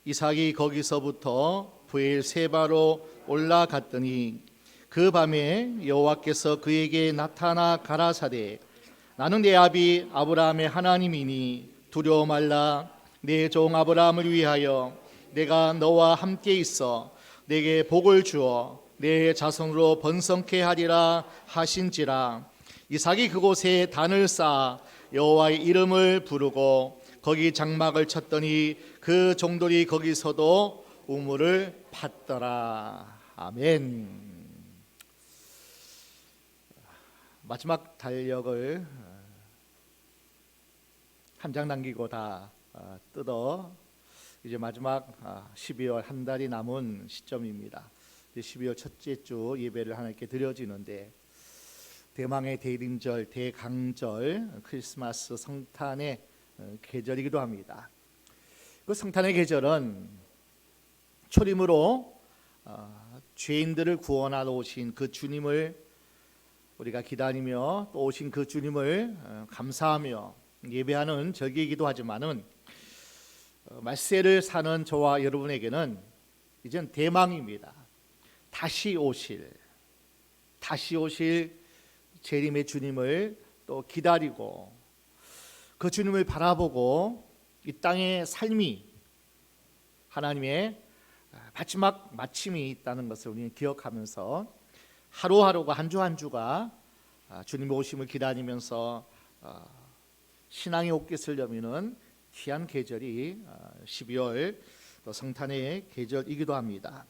이삭이 거기서부터 브엘세바로 올라갔더니 그 밤에 여호와께서 그에게 나타나 가라사대 나는 내 아비 아브라함의 하나님이니 두려워 말라. 내 종 아브라함을 위하여 내가 너와 함께 있어 내게 복을 주어 내 자손으로 번성케 하리라 하신지라. 이삭이 그곳에 단을 쌓아 여호와의 이름을 부르고 거기 장막을 쳤더니 그 종들이 거기서도 우물을 팠더라. 아멘. 마지막 달력을 한 장 남기고 다 뜯어 이제 마지막 12월 한 달이 남은 시점입니다. 12월 첫째 주 예배를 하나님께 드려지는데 대망의 대림절, 대강절, 크리스마스 성탄의 계절이기도 합니다. 그 성탄의 계절은 초림으로 죄인들을 구원하러 오신 그 주님을 우리가 기다리며 또 오신 그 주님을 감사하며 예배하는 절기이기도 하지만은 말세를 사는 저와 여러분에게는 이젠 대망입니다. 다시 오실 재림의 주님을 또 기다리고 그 주님을 바라보고 이 땅의 삶이 하나님의 마지막 마침이 있다는 것을 우리는 기억하면서 하루하루가 한 주 한 주가 주님의 오심을 기다리면서 신앙의 옷깃을 여미는 귀한 계절이 12월 성탄의 계절이기도 합니다.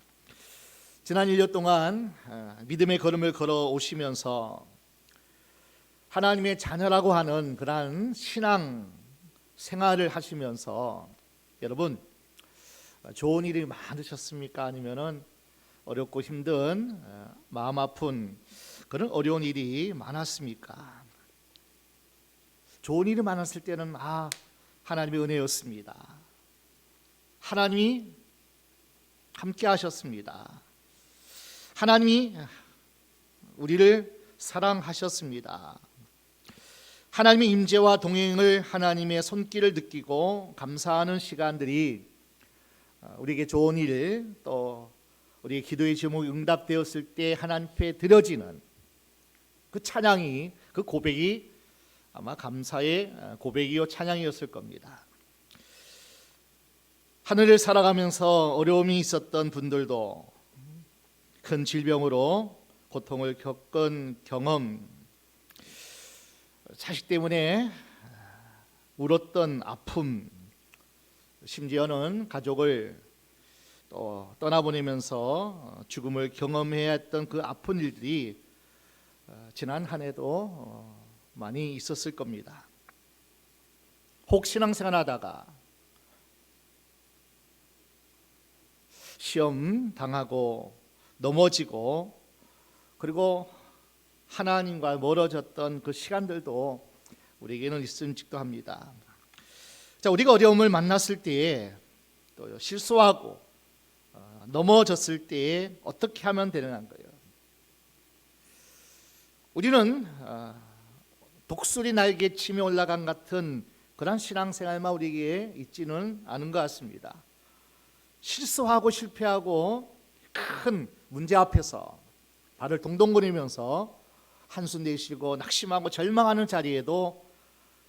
지난 1년 동안 믿음의 걸음을 걸어 오시면서 하나님의 자녀라고 하는 그러한 신앙 생활을 하시면서 여러분 좋은 일이 많으셨습니까? 아니면은 어렵고 힘든 마음 아픈 그런 어려운 일이 많았습니까? 좋은 일이 많았을 때는 하나님의 은혜였습니다. 하나님이 함께 하셨습니다. 하나님이 우리를 사랑하셨습니다. 하나님의 임재와 동행을 하나님의 손길을 느끼고 감사하는 시간들이 우리에게 좋은 일 또 우리의 기도의 제목이 응답되었을 때 하나님 앞에 드려지는 그 찬양이 그 고백이 아마 감사의 고백이요 찬양이었을 겁니다. 하늘을 살아가면서 어려움이 있었던 분들도 큰 질병으로 고통을 겪은 경험, 자식 때문에 울었던 아픔, 심지어는 가족을 또 떠나보내면서 죽음을 경험해야 했던 그 아픈 일들이 지난 한 해도 많이 있었을 겁니다. 혹 신앙생활 하다가 시험 당하고 넘어지고 그리고 하나님과 멀어졌던 그 시간들도 우리에게는 있음직도 합니다. 자, 우리가 어려움을 만났을 때에 또 실수하고 넘어졌을 때에 어떻게 하면 되는 거예요? 우리는 독수리 날개 치며 올라간 같은 그런 신앙생활만 우리에게 있지는 않은 것 같습니다. 실수하고 실패하고 큰 문제 앞에서 발을 동동거리면서 한숨 내쉬고 낙심하고 절망하는 자리에도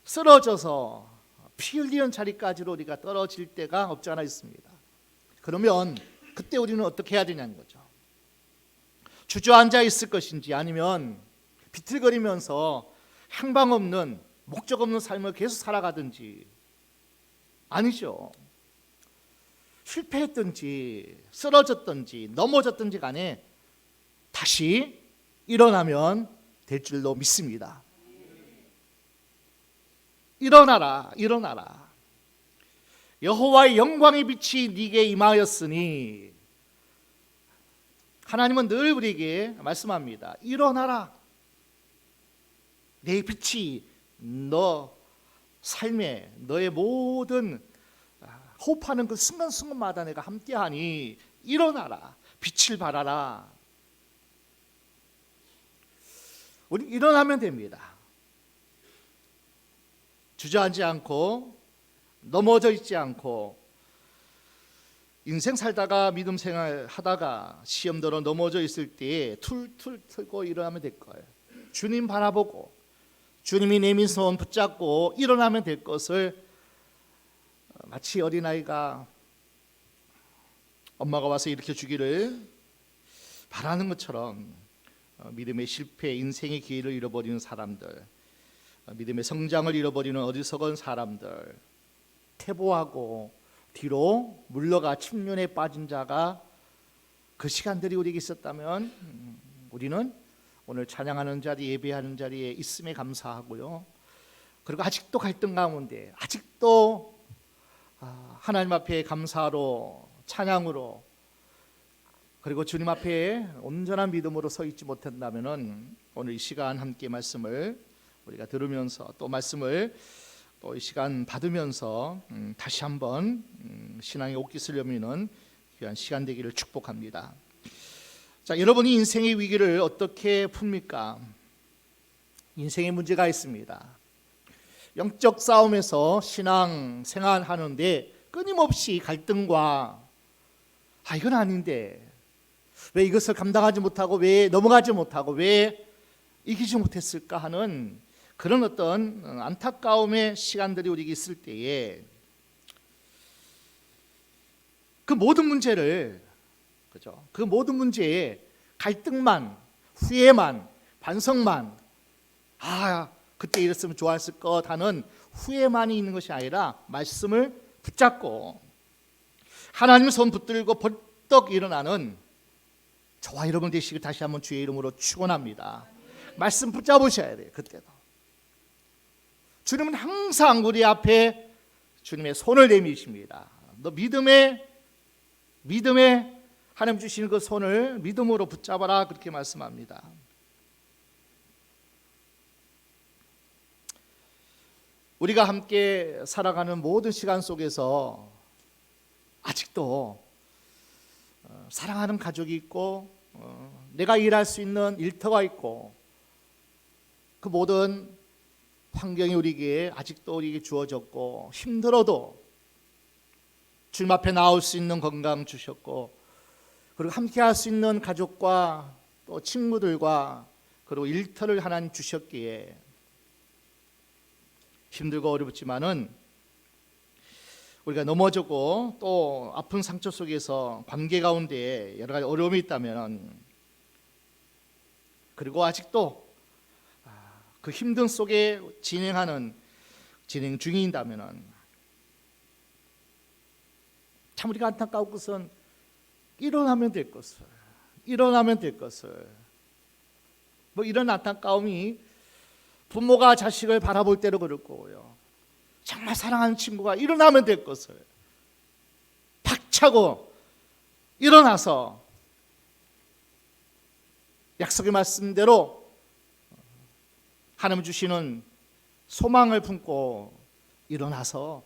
쓰러져서 피 흘리는 자리까지로 우리가 떨어질 때가 없지 않아 있습니다. 그러면 그때 우리는 어떻게 해야 되냐는 거죠. 주저앉아 있을 것인지 아니면 비틀거리면서 향방 없는 목적 없는 삶을 계속 살아가든지 아니죠. 실패했든지 쓰러졌든지 넘어졌든지 간에 다시 일어나면 될 줄로 믿습니다. 일어나라, 일어나라. 여호와의 영광의 빛이 네게 임하였으니 하나님은 늘 우리에게 말씀합니다. 일어나라. 내 빛이 너 삶에 너의 모든 호흡하는 그 순간순간마다 내가 함께하니 일어나라. 빛을 발하라. 우리 일어나면 됩니다. 주저앉지 않고 넘어져 있지 않고 인생 살다가 믿음 생활 하다가 시험대로 넘어져 있을 때 툴툴 털고 일어나면 될 거예요. 주님 바라보고 주님이 내민 손 붙잡고 일어나면 될 것을 마치 어린아이가 엄마가 와서 일으켜 주기를 바라는 것처럼 믿음의 실패, 인생의 기회를 잃어버리는 사람들, 믿음의 성장을 잃어버리는 어리석은 사람들, 퇴보하고 뒤로 물러가 침륜에 빠진 자가 그 시간들이 우리에게 있었다면 우리는 오늘 찬양하는 자리, 예배하는 자리에 있음에 감사하고요. 그리고 아직도 갈등 가운데, 아직도 하나님 앞에 감사로, 찬양으로, 그리고 주님 앞에 온전한 믿음으로 서 있지 못한다면은 오늘 이 시간 함께 말씀을 우리가 들으면서 또 말씀을 또 이 시간 받으면서 다시 한번 신앙의 옷깃을 여미는 귀한 시간 되기를 축복합니다. 자, 여러분이 인생의 위기를 어떻게 풉니까? 인생의 문제가 있습니다. 영적 싸움에서 신앙 생활하는데 끊임없이 갈등과 이건 아닌데 왜 이것을 감당하지 못하고 왜 넘어가지 못하고 왜 이기지 못했을까 하는 그런 어떤 안타까움의 시간들이 우리에게 있을 때에 그 모든 문제를, 그죠? 그 모든 문제에 갈등만, 후회만, 반성만, 그때 이랬으면 좋았을 것 하는 후회만이 있는 것이 아니라 말씀을 붙잡고 하나님 손 붙들고 벌떡 일어나는 저와 여러분 되시길 다시 한번 주의 이름으로 축원합니다. 말씀 붙잡으셔야 돼요. 그때도 주님은 항상 우리 앞에 주님의 손을 내미십니다. 너 믿음에 하나님 주시는 그 손을 믿음으로 붙잡아라, 그렇게 말씀합니다. 우리가 함께 살아가는 모든 시간 속에서 아직도 사랑하는 가족이 있고 내가 일할 수 있는 일터가 있고 그 모든 환경이 우리에게 아직도 우리에게 주어졌고 힘들어도 주님 앞에 나올 수 있는 건강 주셨고 그리고 함께 할 수 있는 가족과 또 친구들과 그리고 일터를 하나님 주셨기에 힘들고 어렵지만은 우리가 넘어지고 또 아픈 상처 속에서 관계 가운데 여러 가지 어려움이 있다면 그리고 아직도 그 힘든 속에 진행 중인다면 참 우리가 안타까운 것은 일어나면 될 것을 뭐 이런 안타까움이 부모가 자식을 바라볼 때도 그렇고요. 정말 사랑하는 친구가 일어나면 될 것을 박차고 일어나서 약속의 말씀대로 하나님 주시는 소망을 품고 일어나서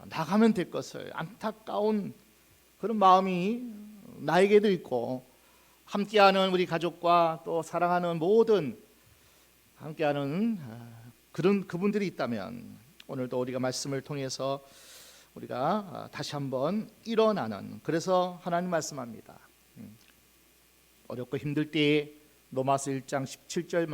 나가면 될 것을 안타까운 그런 마음이 나에게도 있고 함께하는 우리 가족과 또 사랑하는 모든 함께하는 그런 그분들이 있다면 오늘도 우리가 말씀을 통해서 우리가 다시 한번 일어나는, 그래서 하나님 말씀합니다. 어렵고 힘들 때에 로마서 1장 17절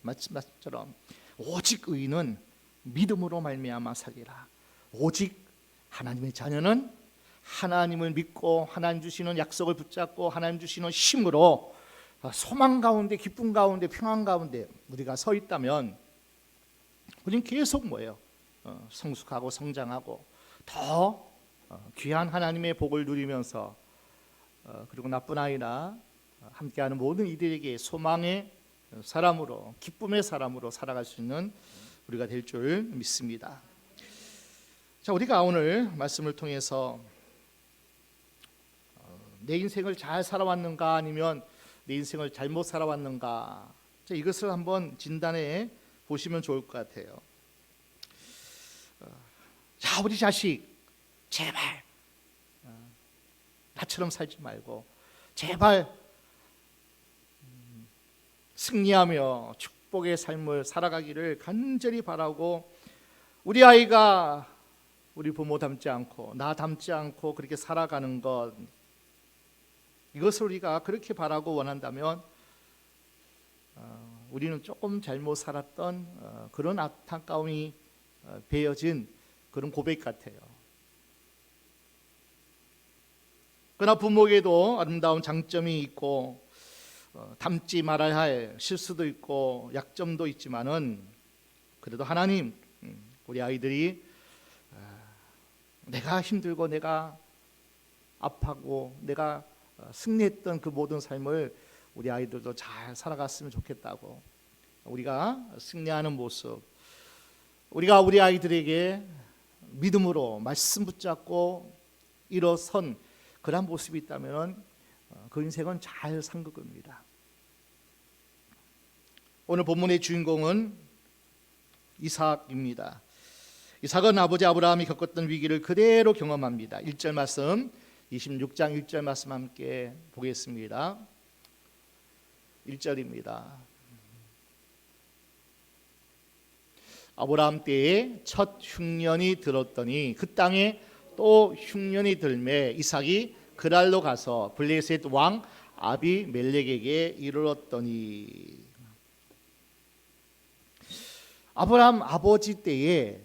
말씀처럼 오직 의인은 믿음으로 말미암아 살리라. 오직 하나님의 자녀는 하나님을 믿고 하나님 주시는 약속을 붙잡고 하나님 주시는 힘으로 소망 가운데, 기쁨 가운데, 평안 가운데 우리가 서 있다면 우리는 계속 성숙하고 성장하고 더 귀한 하나님의 복을 누리면서 그리고 나뿐 아니라 함께하는 모든 이들에게 소망의 사람으로, 기쁨의 사람으로 살아갈 수 있는 우리가 될 줄 믿습니다. 자, 우리가 오늘 말씀을 통해서 내 인생을 잘 살아왔는가 아니면 내 인생을 잘못 살아왔는가, 자, 이것을 한번 진단해 보시면 좋을 것 같아요. 자, 우리 자식 제발 나처럼 살지 말고 제발 승리하며 축복의 삶을 살아가기를 간절히 바라고, 우리 아이가 우리 부모 닮지 않고 나 닮지 않고 그렇게 살아가는 것, 이것을 우리가 그렇게 바라고 원한다면 우리는 조금 잘못 살았던 그런 안타까움이 배어진 그런 고백 같아요. 그러나 부모에게도 아름다운 장점이 있고 닮지 말아야 할 실수도 있고 약점도 있지만은 그래도 하나님, 우리 아이들이 내가 힘들고 내가 아파하고 내가 승리했던 그 모든 삶을 우리 아이들도 잘 살아갔으면 좋겠다고, 우리가 승리하는 모습, 우리가 우리 아이들에게 믿음으로 말씀 붙잡고 일어선 그런 모습이 있다면 그 인생은 잘 산 겁니다. 오늘 본문의 주인공은 이삭입니다. 이삭은 아버지 아브라함이 겪었던 위기를 그대로 경험합니다. 1절 말씀, 26장 1절 말씀 함께 보겠습니다. 1절입니다. 아브라함 때에 첫 흉년이 들었더니 그 땅에 또 흉년이 들매 이삭이 그랄로 가서 블레셋 왕 아비멜렉에게 이르렀더니, 아브라함 아버지 때에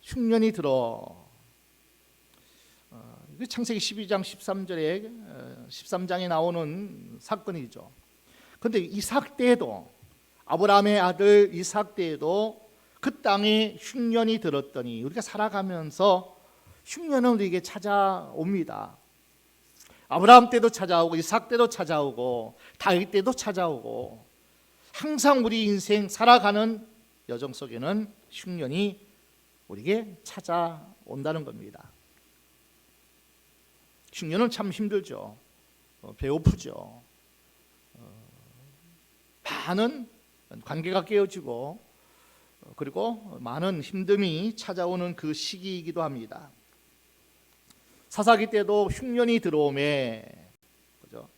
흉년이 들어, 창세기 12장 13장에 나오는 사건이죠. 그런데 이삭 때에도, 아브라함의 아들 이삭 때에도 그 땅에 흉년이 들었더니, 우리가 살아가면서 흉년은 우리에게 찾아옵니다. 아브라함 때도 찾아오고 이삭 때도 찾아오고 다윗 때도 찾아오고, 항상 우리 인생 살아가는 여정 속에는 흉년이 우리에게 찾아온다는 겁니다. 흉년은 참 힘들죠. 배고프죠. 많은 관계가 깨어지고 그리고 많은 힘듦이 찾아오는 그 시기이기도 합니다. 사사기 때도 흉년이 들어오매, 그죠?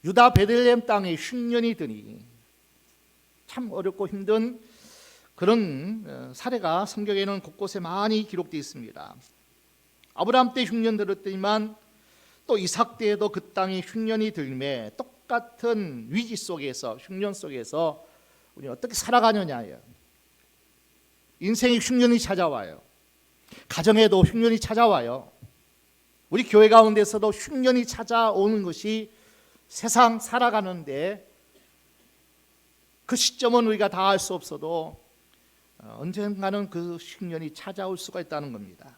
유다 베들레헴 땅에 흉년이 드니, 참 어렵고 힘든 그런 사례가 성경에는 곳곳에 많이 기록되어 있습니다. 아브라함 때 흉년 들었더니만 또 이삭 때에도 그 땅에 흉년이 들매, 똑같은 위기 속에서, 흉년 속에서 우리는 어떻게 살아가느냐예요. 인생의 흉년이 찾아와요. 가정에도 흉년이 찾아와요. 우리 교회 가운데서도 흉년이 찾아오는 것이 세상 살아가는데, 그 시점은 우리가 다 알 수 없어도 언젠가는 그 흉년이 찾아올 수가 있다는 겁니다.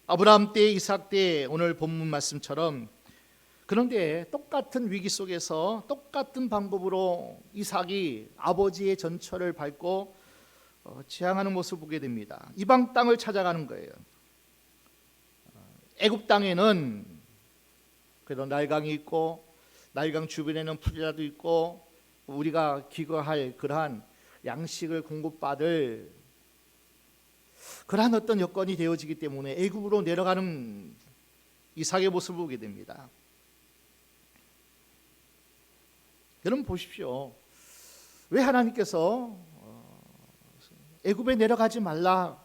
아브라함 때, 이삭 때, 오늘 본문 말씀처럼, 그런데 똑같은 위기 속에서 똑같은 방법으로 이삭이 아버지의 전철을 밟고 지향하는 모습을 보게 됩니다. 이방 땅을 찾아가는 거예요. 애굽 땅에는 그래도 나일강이 있고, 나일강 주변에는 풀이라도 있고, 우리가 기거할 그러한 양식을 공급받을 그러한 어떤 여건이 되어지기 때문에 애굽으로 내려가는 이삭의 모습을 보게 됩니다. 여러분 보십시오. 왜 하나님께서 애굽에 내려가지 말라,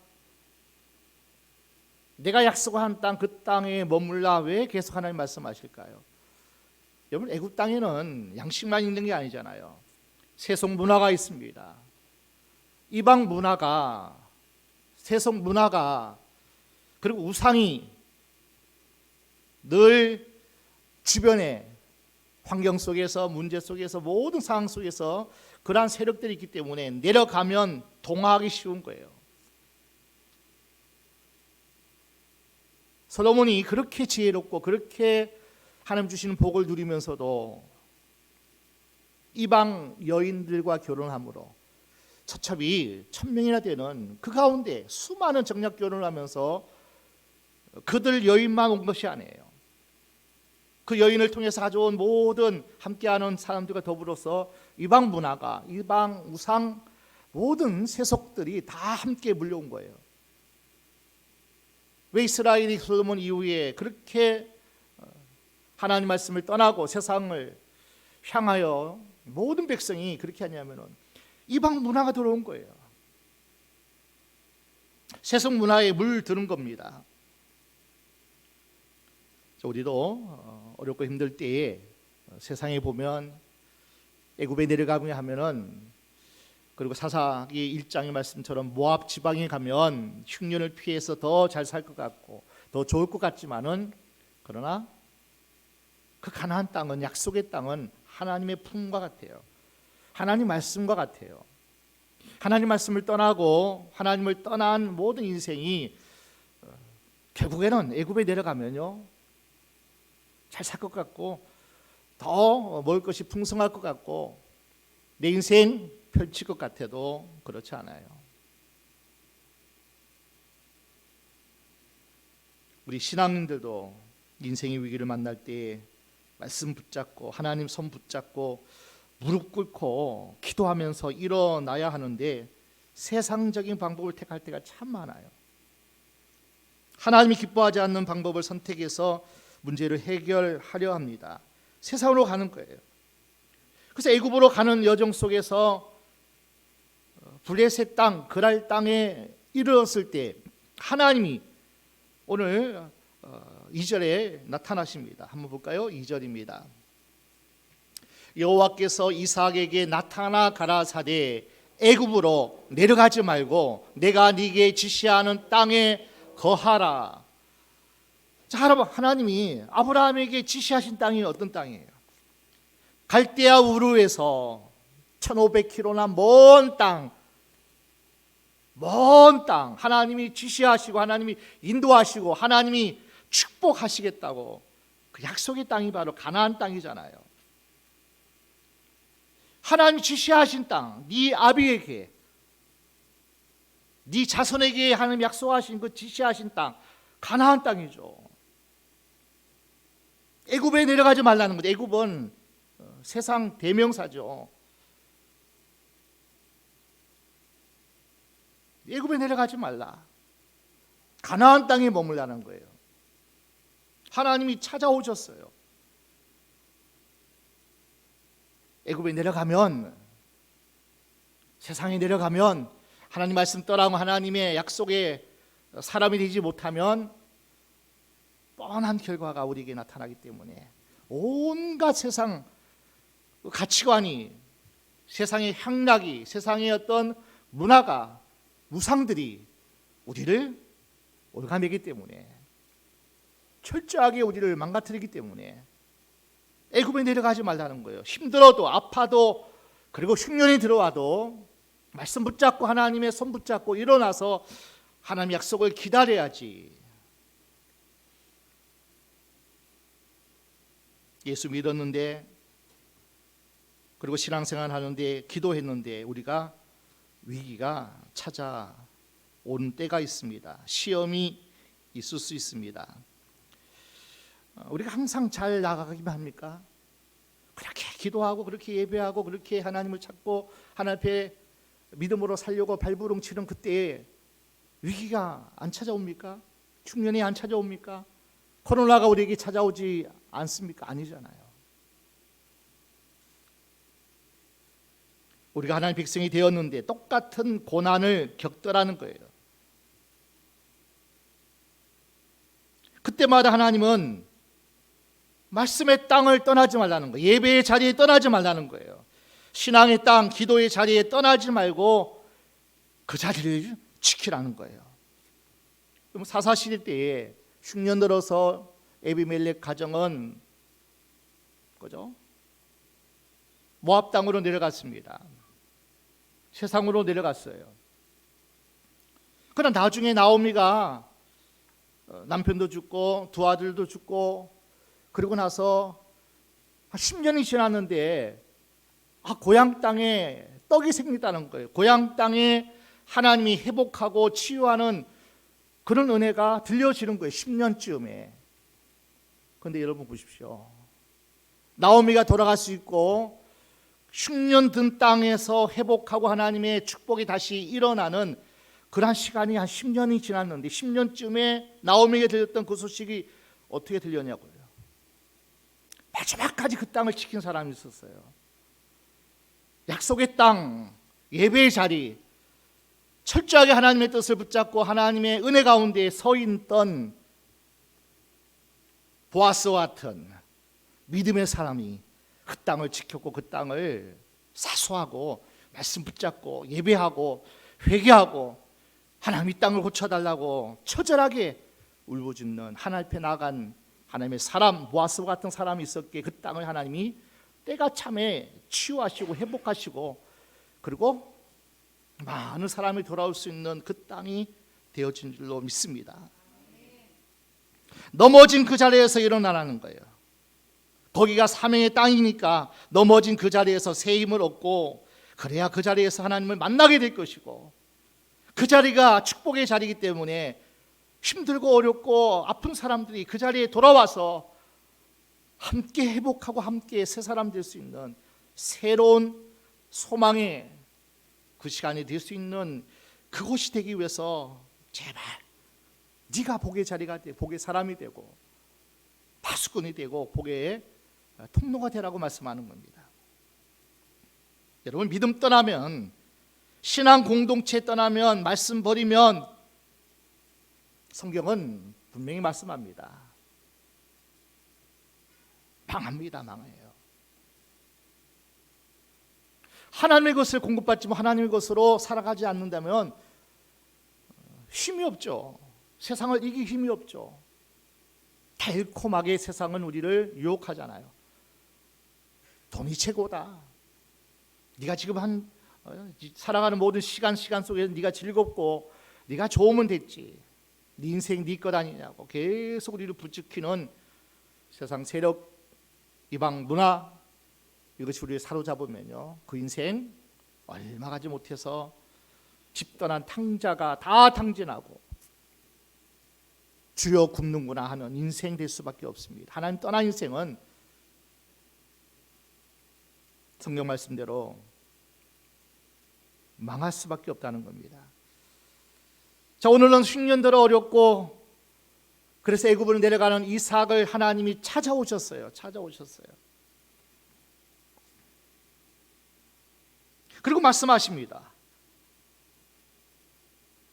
내가 약속한 땅 그 땅에 머물라, 왜 계속 하나님 말씀하실까요? 여러분, 애굽 땅에는 양식만 있는 게 아니잖아요. 세속 문화가 있습니다. 이방 문화가, 세속 문화가, 그리고 우상이 늘 주변에 환경 속에서, 문제 속에서, 모든 상황 속에서 그러한 세력들이 있기 때문에 내려가면 동화하기 쉬운 거예요. 솔로몬이 그렇게 지혜롭고 그렇게 하나님 주시는 복을 누리면서도 이방 여인들과 결혼함으로 처첩이 1000명이나 되는 그 가운데 수많은 정략 결혼을 하면서 그들 여인만 온 것이 아니에요. 그 여인을 통해서 가져온 모든 함께하는 사람들과 더불어서 이방 문화가, 이방 우상, 모든 세속들이 다 함께 물려온 거예요. 왜 이스라엘이 솔로몬 이후에 그렇게 하나님 말씀을 떠나고 세상을 향하여 모든 백성이 그렇게 하냐면은, 이방 문화가 들어온 거예요. 세속 문화에 물드는 겁니다. 우리도 어렵고 힘들 때에 세상에 보면 애굽에 내려가며 하면은, 그리고 사사기 1장의 말씀처럼 모압 지방에 가면 흉년을 피해서 더 잘 살 것 같고 더 좋을 것 같지만은, 그러나 그 가나안 땅은, 약속의 땅은 하나님의 품과 같아요. 하나님 말씀과 같아요. 하나님 말씀을 떠나고 하나님을 떠난 모든 인생이 결국에는 애굽에 내려가면요, 잘 살 것 같고 더 먹을 것이 풍성할 것 같고 내 인생 펼칠 것 같아도 그렇지 않아요. 우리 신앙인들도 인생의 위기를 만날 때 말씀 붙잡고 하나님 손 붙잡고 무릎 꿇고 기도하면서 일어나야 하는데, 세상적인 방법을 택할 때가 참 많아요. 하나님이 기뻐하지 않는 방법을 선택해서 문제를 해결하려 합니다. 세상으로 가는 거예요. 그래서 애굽으로 가는 여정 속에서 블레셋 땅, 그랄 땅에 이르렀을 때 하나님이 오늘 2절에 나타나십니다. 한번 볼까요? 2절입니다. 여호와께서 이삭에게 나타나 가라사대 애굽으로 내려가지 말고 내가 네게 지시하는 땅에 거하라. 자, 여러분, 하나님이 아브라함에게 지시하신 땅이 어떤 땅이에요? 갈대아 우르에서 1500km나 먼 땅, 하나님이 지시하시고 하나님이 인도하시고 하나님이 축복하시겠다고, 그 약속의 땅이 바로 가나안 땅이잖아요. 하나님이 지시하신 땅, 네 아비에게, 네 자손에게 하나님 약속하신 그 지시하신 땅, 가나안 땅이죠. 애굽에 내려가지 말라는 거죠. 애굽은 세상 대명사죠. 애굽에 내려가지 말라. 가나안 땅에 머물라는 거예요. 하나님이 찾아오셨어요. 애굽에 내려가면, 세상에 내려가면, 하나님 말씀 떠나고 하나님의 약속에 사람이 되지 못하면 뻔한 결과가 우리에게 나타나기 때문에, 온갖 세상 가치관이, 세상의 향락이, 세상의 어떤 문화가, 우상들이 우리를 올가매기 때문에, 철저하게 우리를 망가뜨리기 때문에 애굽에 내려가지 말라는 거예요. 힘들어도 아파도, 그리고 흉년이 들어와도 말씀 붙잡고 하나님의 손 붙잡고 일어나서 하나님 약속을 기다려야지. 예수 믿었는데, 그리고 신앙생활 하는데, 기도했는데 우리가 위기가 찾아오는 때가 있습니다. 시험이 있을 수 있습니다. 우리가 항상 잘 나가기만 합니까? 그렇게 기도하고 그렇게 예배하고 그렇게 하나님을 찾고 하나님 앞에 믿음으로 살려고 발부름 치는 그때에 위기가 안 찾아옵니까? 흉년이 안 찾아옵니까? 코로나가 우리에게 찾아오지 않습니까? 아니잖아요. 우리가 하나님의 백성이 되었는데 똑같은 고난을 겪더라는 거예요. 그때마다 하나님은 말씀의 땅을 떠나지 말라는 거예요. 예배의 자리에 떠나지 말라는 거예요. 신앙의 땅, 기도의 자리에 떠나지 말고 그 자리를 지키라는 거예요. 그럼 사사시대 때에 흉년 들어서 에비멜렉 가정은 그죠? 모압 땅으로 내려갔습니다. 세상으로 내려갔어요. 그러나 나중에 나오미가 남편도 죽고 두 아들도 죽고, 그리고 나서 한 10년이 지났는데 고향 땅에 떡이 생겼다는 거예요. 고향 땅에 하나님이 회복하고 치유하는 그런 은혜가 들려지는 거예요. 10년쯤에. 그런데 여러분 보십시오. 나오미가 돌아갈 수 있고 흉년 든 땅에서 회복하고 하나님의 축복이 다시 일어나는 그러한 시간이 한 10년이 지났는데, 10년쯤에 나오미에게 들렸던 그 소식이 어떻게 들렸냐고요. 마지막까지 그 땅을 지킨 사람이 있었어요. 약속의 땅, 예배의 자리, 철저하게 하나님의 뜻을 붙잡고 하나님의 은혜 가운데 서 있던 보아스와 같은 믿음의 사람이 그 땅을 지켰고 그 땅을 사수하고 말씀 붙잡고 예배하고 회개하고 하나님 이 땅을 고쳐달라고 처절하게 울부짖는 하나님 앞에 나간 하나님의 사람, 보아스와 같은 사람이 있었기에 그 땅을 하나님이 때가 참에 치유하시고 회복하시고 그리고 많은 사람이 돌아올 수 있는 그 땅이 되어진 줄로 믿습니다. 넘어진 그 자리에서 일어나라는 거예요. 거기가 사명의 땅이니까 넘어진 그 자리에서 새 힘을 얻고 그래야 그 자리에서 하나님을 만나게 될 것이고 그 자리가 축복의 자리이기 때문에 힘들고 어렵고 아픈 사람들이 그 자리에 돌아와서 함께 회복하고 함께 새 사람 될 수 있는 새로운 소망의 그 시간이 될 수 있는 그곳이 되기 위해서 제발 네가 복의 자리가 되고 복의 사람이 되고 파수꾼이 되고 복의 통로가 되라고 말씀하는 겁니다. 여러분 믿음 떠나면 신앙 공동체 떠나면 말씀 버리면 성경은 분명히 말씀합니다. 망합니다. 망해요. 하나님의 것을 공급받지 못 하나님의 것으로 살아가지 않는다면 힘이 없죠. 세상을 이길 힘이 없죠. 달콤하게 세상은 우리를 유혹하잖아요. 돈이 최고다. 네가 지금 살아가는 모든 시간 속에서 네가 즐겁고 네가 좋으면 됐지. 네 인생 네 것 아니냐고 계속 우리를 부추기는 세상 세력, 이방 문화 이것이 우리를 사로잡으면요 그 인생 얼마 가지 못해서 집 떠난 탕자가 다 탕진하고 주여 굶는구나 하는 인생 될 수밖에 없습니다. 하나님 떠난 인생은 성경 말씀대로 망할 수밖에 없다는 겁니다. 자, 오늘은 흉년들어 어렵고 그래서 애굽으로 내려가는 이삭을 하나님이 찾아오셨어요. 그리고 말씀하십니다.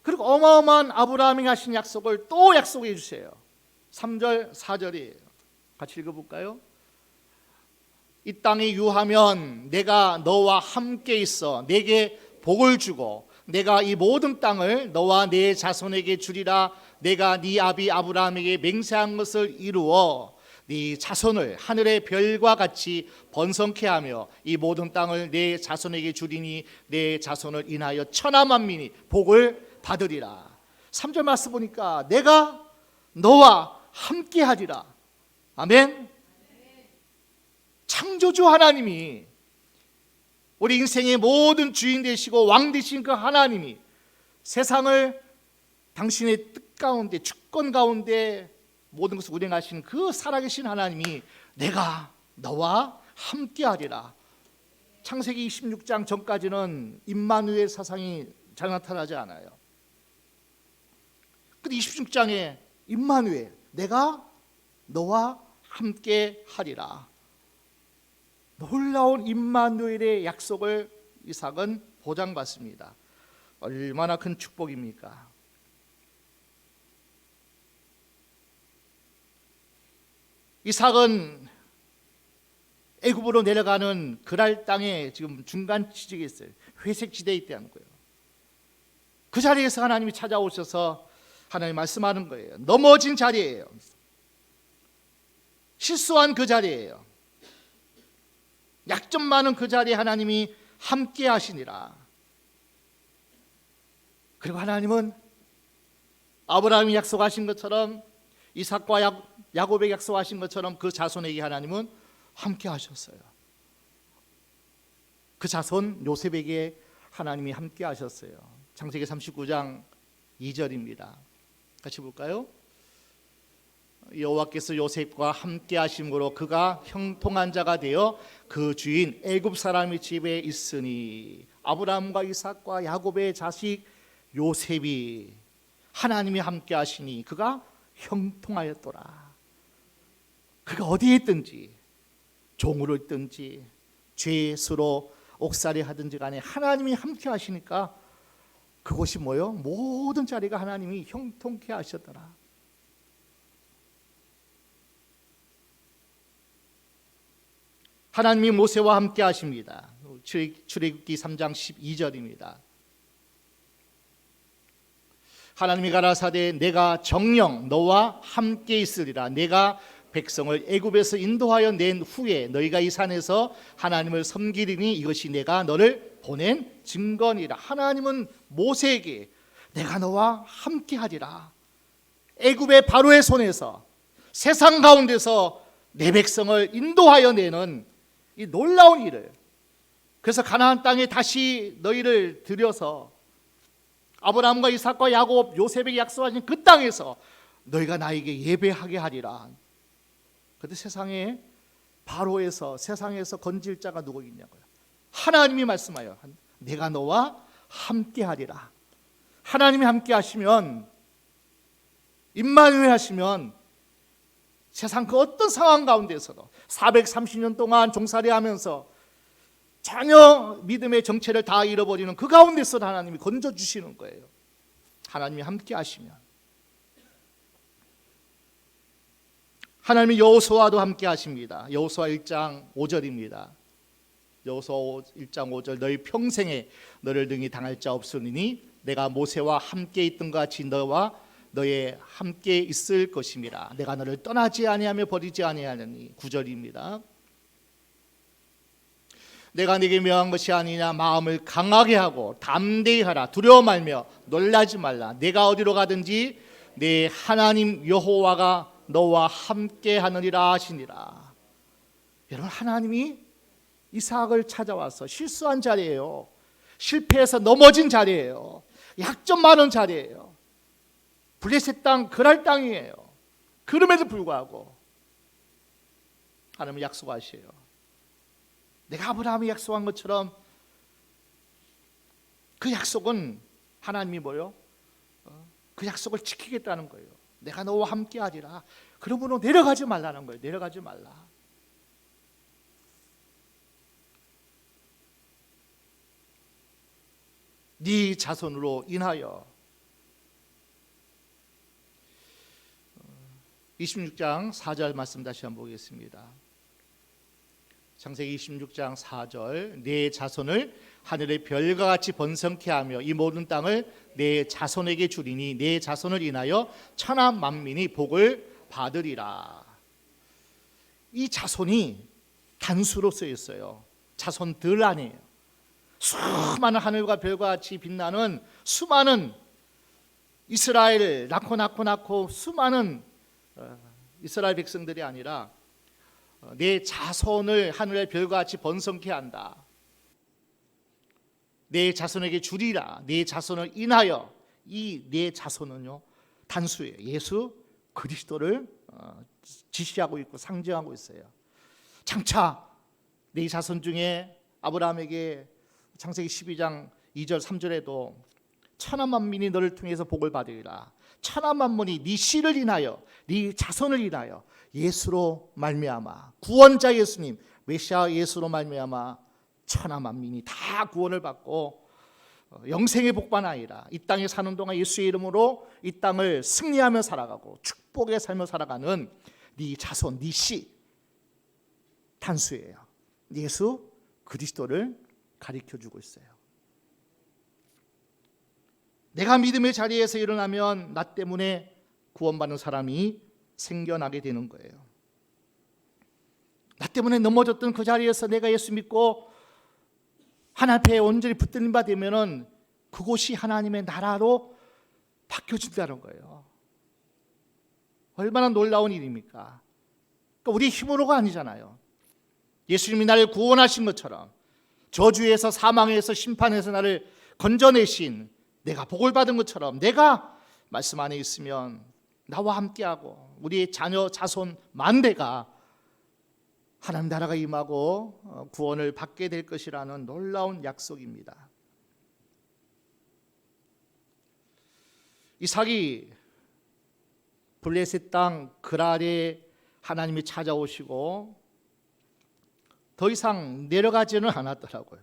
그리고 어마어마한 아브라함이 하신 약속을 또 약속해 주세요. 3절 4절이에요. 같이 읽어볼까요? 이 땅에 유하면 내가 너와 함께 있어 내게 복을 주고 내가 이 모든 땅을 너와 네 자손에게 주리라. 내가 네 아비 아브라함에게 맹세한 것을 이루어 네 자손을 하늘의 별과 같이 번성케 하며 이 모든 땅을 네 자손에게 주리니 네 자손을 인하여 천하 만민이 복을 받으리라. 3절 말씀 보니까 내가 너와 함께 하리라. 아멘. 창조주 하나님이 우리 인생의 모든 주인 되시고 왕 되신 그 하나님이 세상을 당신의 뜻 가운데 주권 가운데 모든 것을 운행하시는 그 살아계신 하나님이 내가 너와 함께하리라. 창세기 26장 전까지는 임마누엘 사상이 잘 나타나지 않아요. 근데 26장에 임마누엘 내가 너와 함께하리라. 놀라운 임마누엘의 약속을 이삭은 보장받습니다. 얼마나 큰 축복입니까? 이삭은 애굽으로 내려가는 그랄 땅에 지금 중간 지역에 있어요. 회색 지대에 있다는 거예요. 그 자리에서 하나님이 찾아오셔서 하나님 말씀하는 거예요. 넘어진 자리예요. 실수한 그 자리예요. 약점 많은 그 자리에 하나님이 함께 하시니라. 그리고 하나님은 아브라함이 약속하신 것처럼 이삭과 야곱에게 약속하신 것처럼 그 자손에게 하나님은 함께 하셨어요. 그 자손 요셉에게 하나님이 함께 하셨어요. 창세기 39장 2절입니다. 같이 볼까요? 여호와께서 요셉과 함께 하심으로 그가 형통한 자가 되어 그 주인 애굽 사람의 집에 있으니 아브라함과 이삭과 야곱의 자식 요셉이 하나님이 함께 하시니 그가 형통하였더라. 그가 어디에 있든지 종으로 있든지 죄수로 옥살이 하든지 간에 하나님이 함께 하시니까 그곳이 뭐요? 모든 자리가 하나님이 형통케 하셨더라. 하나님이 모세와 함께 하십니다. 출애굽기 3장 12절입니다. 하나님이 가라사대 내가 정녕 너와 함께 있으리라. 내가 백성을 애굽에서 인도하여 낸 후에 너희가 이 산에서 하나님을 섬기리니 이것이 내가 너를 보낸 증거니라. 하나님은 모세에게 내가 너와 함께 하리라. 애굽의 바로의 손에서 세상 가운데서 내 백성을 인도하여 내는 이 놀라운 일을, 그래서 가나안 땅에 다시 너희를 들여서 아브라함과 이삭과 야곱 요셉에게 약속하신 그 땅에서 너희가 나에게 예배하게 하리라. 그런데 세상에 바로에서 세상에서 건질 자가 누구 있냐고요? 하나님이 말씀하여 내가 너와 함께 하리라. 하나님이 함께 하시면, 임마누엘 하시면 세상 그 어떤 상황 가운데서도 430년 동안 종살이 하면서 전혀 믿음의 정체를 다 잃어버리는 그 가운데서 하나님이 건져주시는 거예요. 하나님이 함께 하시면. 하나님이 여호수아도 함께 하십니다. 여호수아 1장 5절입니다. 여호수아 1장 5절 너희 평생에 너를 능히 당할 자 없으니 내가 모세와 함께 있던 것 같이 너와 너의 함께 있을 것임이라. 내가 너를 떠나지 아니하며 버리지 아니하느니. 9절입니다. 내가 네게 명한 것이 아니냐. 마음을 강하게 하고 담대히 하라. 두려워 말며 놀라지 말라. 내가 어디로 가든지 내 하나님 여호와가 너와 함께 하느니라 하시니라. 여러분, 하나님이 이삭을 찾아와서 실수한 자리예요. 실패해서 넘어진 자리예요. 약점 많은 자리예요. 블레셋 땅, 그랄 땅이에요. 그럼에도 불구하고 하나님은 약속하셔요. 내가 아브라함이 약속한 것처럼 그 약속은 하나님이 뭐요? 그 약속을 지키겠다는 거예요. 내가 너와 함께 하리라. 그러므로 내려가지 말라는 거예요. 내려가지 말라. 네 자손으로 인하여. 26장 4절 말씀 다시 한번 보겠습니다. 창세기 26장 4절 내 자손을 하늘의 별과 같이 번성케 하며 이 모든 땅을 내 자손에게 주리니 내 자손을 인하여 천하 만민이 복을 받으리라. 이 자손이 단수로 쓰여 있어요. 자손들 아니에요. 수많은 하늘과 별과 같이 빛나는 수많은 이스라엘 낳고 수많은 이스라엘 백성들이 아니라 내 자손을 하늘의 별과 같이 번성케 한다. 내 자손에게 주리라. 내 자손을 인하여. 이 내 자손은요 단수예요. 예수 그리스도를 지시하고 있고 상징하고 있어요. 장차 내 자손 중에 아브라함에게 창세기 12장 2절 3절에도 천하 만민이 너를 통해서 복을 받으리라. 천하 만민이 네 씨를 인하여 네 자손을 인하여 예수로 말미암아 구원자 예수님 메시아 예수로 말미암아 천하 만민이 다 구원을 받고 영생의 복만 아니라 이 땅에 사는 동안 예수의 이름으로 이 땅을 승리하며 살아가고 축복의 삶을 살아가는 네 자손 네 씨 단수예요. 예수 그리스도를 가르쳐주고 있어요. 내가 믿음의 자리에서 일어나면 나 때문에 구원받는 사람이 생겨나게 되는 거예요. 나 때문에 넘어졌던 그 자리에서 내가 예수 믿고 하나님 앞에 온전히 붙들린 바 되면은 그곳이 하나님의 나라로 바뀌어진다는 거예요. 얼마나 놀라운 일입니까? 그러니까 우리 힘으로가 아니잖아요. 예수님이 나를 구원하신 것처럼 저주에서 사망에서 심판에서 나를 건져내신 내가 복을 받은 것처럼 내가 말씀 안에 있으면 나와 함께하고 우리의 자녀 자손 만대가 하나님 나라가 임하고 구원을 받게 될 것이라는 놀라운 약속입니다. 이삭이 블레셋 땅 그랄에 하나님이 찾아오시고 더 이상 내려가지는 않았더라고요.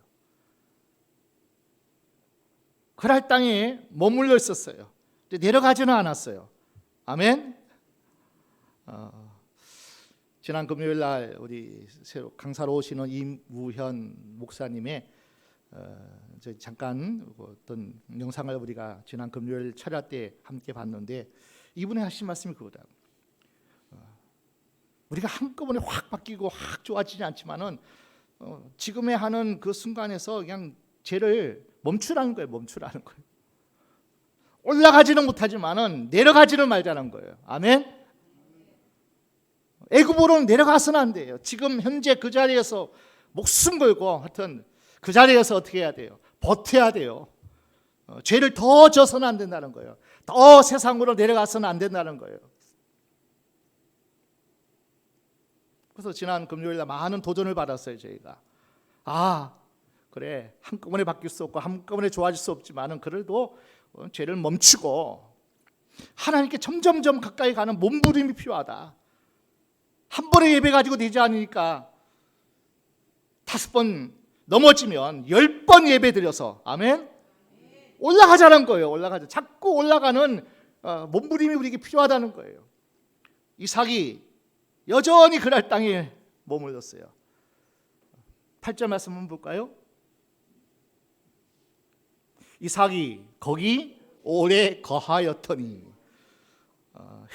그랄 땅에 머물러 있었어요. 내려가지는 않았어요. 아멘. 지난 금요일 날 우리 새로 강사로 오시는 임우현 목사님의 잠깐 어떤 영상을 우리가 지난 금요일 철야 때 함께 봤는데, 이분이 하신 말씀이 그거다. 우리가 한꺼번에 확 바뀌고 확 좋아지지 않지만은 지금에 하는 그 순간에서 그냥 죄를 멈추라는 거예요. 멈추라는 거예요. 올라가지는 못하지만은 내려가지는 말자는 거예요. 아멘. 애굽으로는 내려가서는 안 돼요. 지금 현재 그 자리에서 목숨 걸고 하여튼 그 자리에서 어떻게 해야 돼요? 버텨야 돼요. 죄를 더 져서는 안 된다는 거예요. 더 세상으로 내려가서는 안 된다는 거예요. 그래서 지난 금요일날 많은 도전을 받았어요. 저희가 그래, 한꺼번에 바뀔 수 없고 한꺼번에 좋아질 수 없지만은 그래도 죄를 멈추고 하나님께 점점점 가까이 가는 몸부림이 필요하다. 한 번의 예배 가지고 되지 않으니까 5번 넘어지면 10번 예배 드려서 아멘? 올라가자는 거예요. 올라가자. 자꾸 올라가는 몸부림이 우리에게 필요하다는 거예요. 이삭이 여전히 그랄 땅에 머물렀어요. 8절 말씀 한번 볼까요? 이삭이 거기 오래 거하였더니,